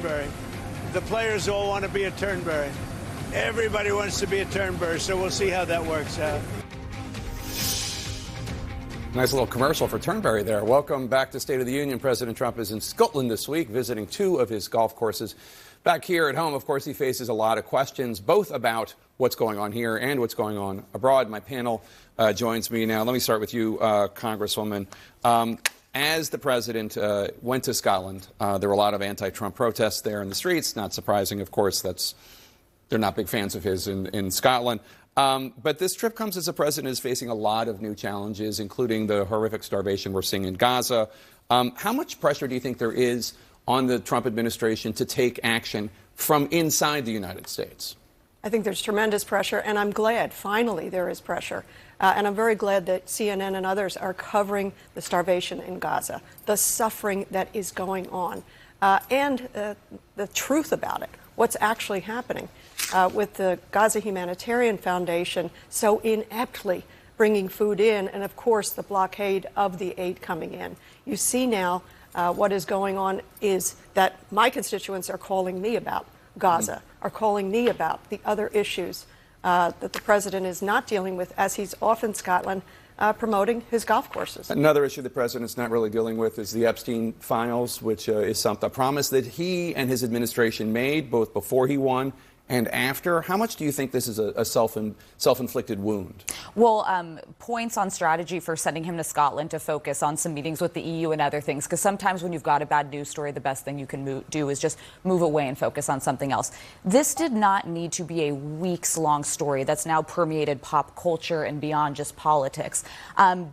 Turnberry. The players all want to be a Turnberry. Everybody wants to be a Turnberry, so we'll see how that works out. Nice little commercial for Turnberry there. Welcome back to State of the Union. President Trump is in Scotland this week, visiting 2 of his golf courses. Back here at home, of course, he faces a lot of questions, both about what's going on here and what's going on abroad. My panel joins me now. Let me start with you, Congresswoman. As the president went to Scotland, there were a lot of anti-Trump protests there in the streets. Not surprising, of course. They're not big fans of his in Scotland. But this trip comes as the president is facing a lot of new challenges, including the horrific starvation we're seeing in Gaza. How much pressure do you think there is on the Trump administration to take action from inside the United States? I think there's tremendous pressure, and I'm glad, finally, there is pressure. And I'm very glad that CNN and others are covering the starvation in Gaza, the suffering that is going on, and the truth about it, what's actually happening with the Gaza Humanitarian Foundation so ineptly bringing food in, and, of course, the blockade of the aid coming in. You see now what is going on is that my constituents are calling me about Gaza, are calling me about the other issues that the president is not dealing with, as he's off in Scotland promoting his golf courses. Another issue the president's not really dealing with is the Epstein files, which is a promise that he and his administration made both before he won and after. How much do you think this is a self-inflicted wound? Well, points on strategy for sending him to Scotland to focus on some meetings with the EU and other things, because sometimes when you've got a bad news story, the best thing you can do is just move away and focus on something else. This did not need to be a weeks-long story that's now permeated pop culture and beyond just politics.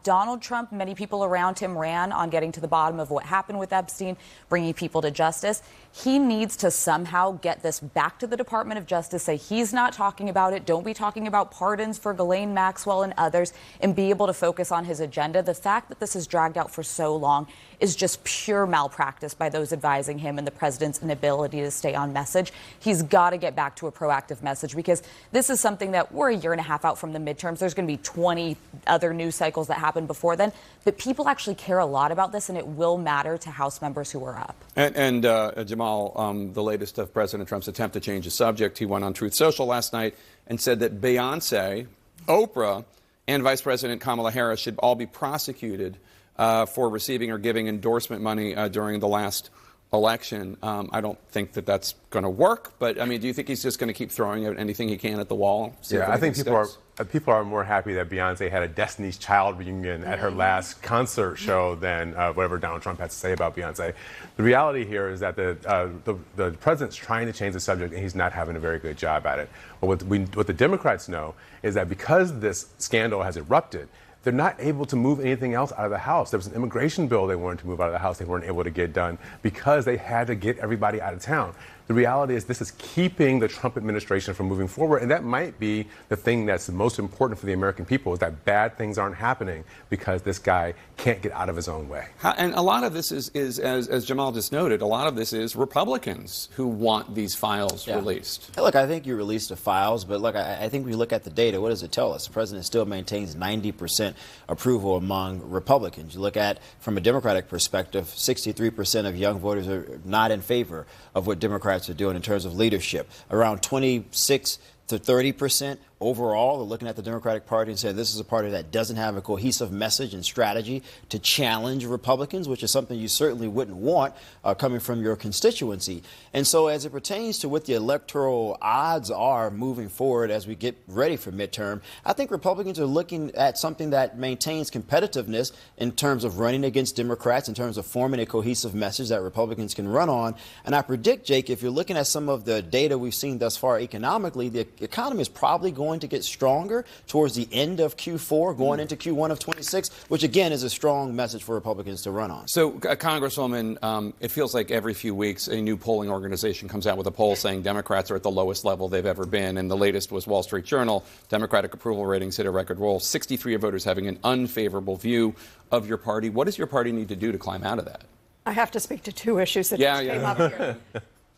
Donald Trump, many people around him ran on getting to the bottom of what happened with Epstein, bringing people to justice. He needs to somehow get this back to the Department of Justice, say he's not talking about it, don't be talking about pardons for Ghislaine Maxwell and others, and be able to focus on his agenda. The fact that this has dragged out for so long is just pure malpractice by those advising him and the president's inability to stay on message. He's got to get back to a proactive message, because this is something that we're a year and a half out from the midterms. There's going to be 20 other news cycles that happen before then. But people actually care a lot about this, and it will matter to House members who are up. And Jamal, the latest of President Trump's attempt to change the subject, he went on Truth Social last night and said that Beyonce, Oprah, and Vice President Kamala Harris should all be prosecuted for receiving or giving endorsement money during the last election. I don't think that that's going to work, but I mean, do you think he's just going to keep throwing out anything he can at the wall? Yeah, I think people are more happy that Beyonce had a Destiny's Child reunion at her last concert show than whatever Donald Trump has to say about Beyonce. The reality here is that the president's trying to change the subject, and he's not having a very good job at it. But what the Democrats know is that because this scandal has erupted, they're not able to move anything else out of the House. There was an immigration bill they wanted to move out of the House. They weren't able to get done because they had to get everybody out of town. The reality is this is keeping the Trump administration from moving forward, and that might be the thing that's the most important for the American people, is that bad things aren't happening because this guy can't get out of his own way. And a lot of this is as Jamal just noted, a lot of this is Republicans who want these files released. Look, I think you released the files, but look, I think we look at the data. What does it tell us? The president still maintains 90% approval among Republicans. You look at, from a Democratic perspective, 63% of young voters are not in favor of what Democrats are doing in terms of leadership. Around 26 to 30% overall are looking at the Democratic Party and saying this is a party that doesn't have a cohesive message and strategy to challenge Republicans, which is something you certainly wouldn't want coming from your constituency. And so as it pertains to what the electoral odds are moving forward as we get ready for midterm, I think Republicans are looking at something that maintains competitiveness in terms of running against Democrats, in terms of forming a cohesive message that Republicans can run on. And I predict, Jake, if you're looking at some of the data we've seen thus far economically, the economy is probably going to get stronger towards the end of Q4, going into Q1 of 26, which again is a strong message for Republicans to run on. So, Congresswoman, it feels like every few weeks a new polling organization comes out with a poll saying Democrats are at the lowest level they've ever been. And the latest was Wall Street Journal. Democratic approval ratings hit a record low. 63 of voters having an unfavorable view of your party. What does your party need to do to climb out of that? I have to speak to 2 issues that just came up here.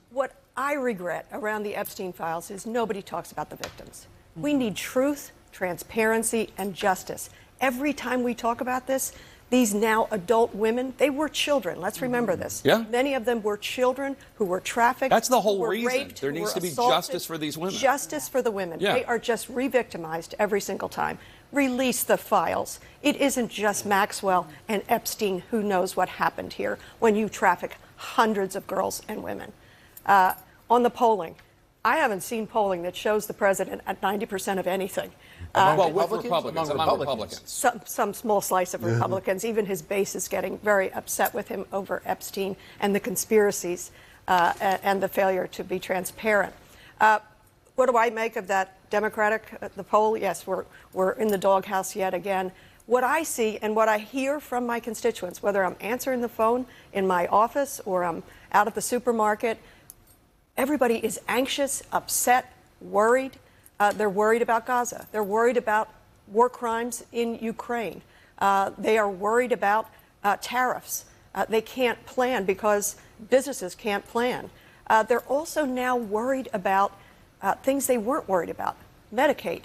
What I regret around the Epstein files is nobody talks about the victims. We need truth, transparency, and justice. Every time we talk about this, these now adult women, they were children. Let's remember this. Yeah. Many of them were children who were trafficked. That's the whole who were reason. raped, There who needs were to be assaulted. justice for these women. Justice for the women. Yeah. They are just re-victimized every single time. Release the files. It isn't just Maxwell and Epstein who knows what happened here when you traffic hundreds of girls and women. On the polling, I haven't seen polling that shows the president at 90% of anything. Well, with Republicans? Among Republicans. Some small slice of Republicans. Even his base is getting very upset with him over Epstein and the conspiracies and the failure to be transparent. What do I make of that Democratic, the poll? Yes, we're in the doghouse yet again. What I see and what I hear from my constituents, whether I'm answering the phone in my office or I'm out at the supermarket, everybody is anxious, upset, worried. They're worried about Gaza. They're worried about war crimes in Ukraine. They are worried about tariffs. They can't plan because businesses can't plan. They're also now worried about things they weren't worried about. Medicaid.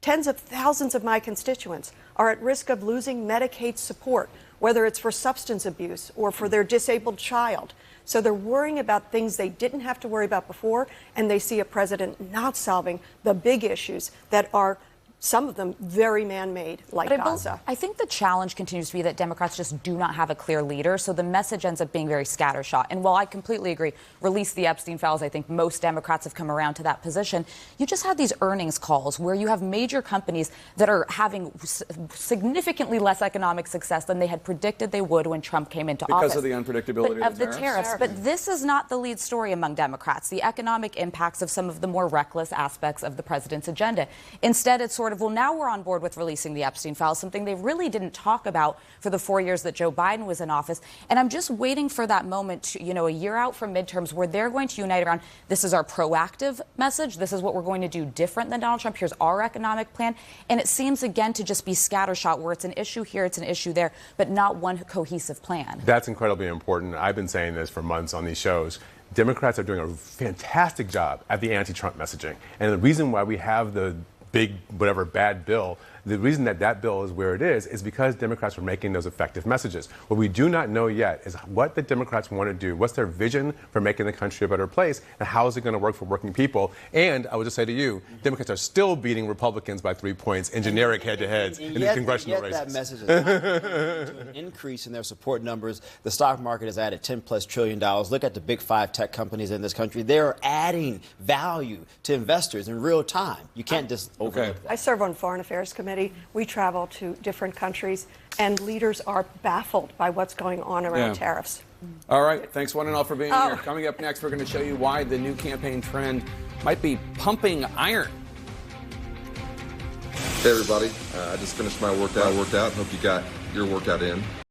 Tens of thousands of my constituents are at risk of losing Medicaid support, whether it's for substance abuse or for their disabled child. So they're worrying about things they didn't have to worry about before, and they see a president not solving the big issues that are, some of them, very man-made, like Gaza. I think the challenge continues to be that Democrats just do not have a clear leader, so the message ends up being very scattershot. And while I completely agree, release the Epstein files, I think most Democrats have come around to that position. You just had these earnings calls where you have major companies that are having significantly less economic success than they had predicted they would when Trump came into office. Because of the unpredictability of the tariffs. But this is not the lead story among Democrats, the economic impacts of some of the more reckless aspects of the president's agenda. Instead, it's sort of, well, now we're on board with releasing the Epstein files, something they really didn't talk about for the 4 years that Joe Biden was in office. And I'm just waiting for that moment, to, a year out from midterms, where they're going to unite around, this is our proactive message, this is what we're going to do different than Donald Trump, here's our economic plan. And it seems, again, to just be scattershot, where it's an issue here, it's an issue there, but not one cohesive plan. That's incredibly important. I've been saying this for months on these shows. Democrats are doing a fantastic job at the anti-Trump messaging. And the reason why we have the big, whatever, bad bill, the reason that bill is where it is because Democrats were making those effective messages. What we do not know yet is what the Democrats want to do, what's their vision for making the country a better place, and how is it going to work for working people. And I would just say to you, Democrats are still beating Republicans by 3 points in generic head-to-heads in these congressional races. That message is not to an increase in their support numbers. The stock market has added $10+ trillion. Look at the big 5 tech companies in this country. They're adding value to investors in real time. You can't just overlook that. I serve on Foreign Affairs Committee. We travel to different countries, and leaders are baffled by what's going on around tariffs. All right. Thanks, one and all, for being here. Coming up next, we're going to show you why the new campaign trend might be pumping iron. Hey, everybody. I just finished my workout. Hope you got your workout in.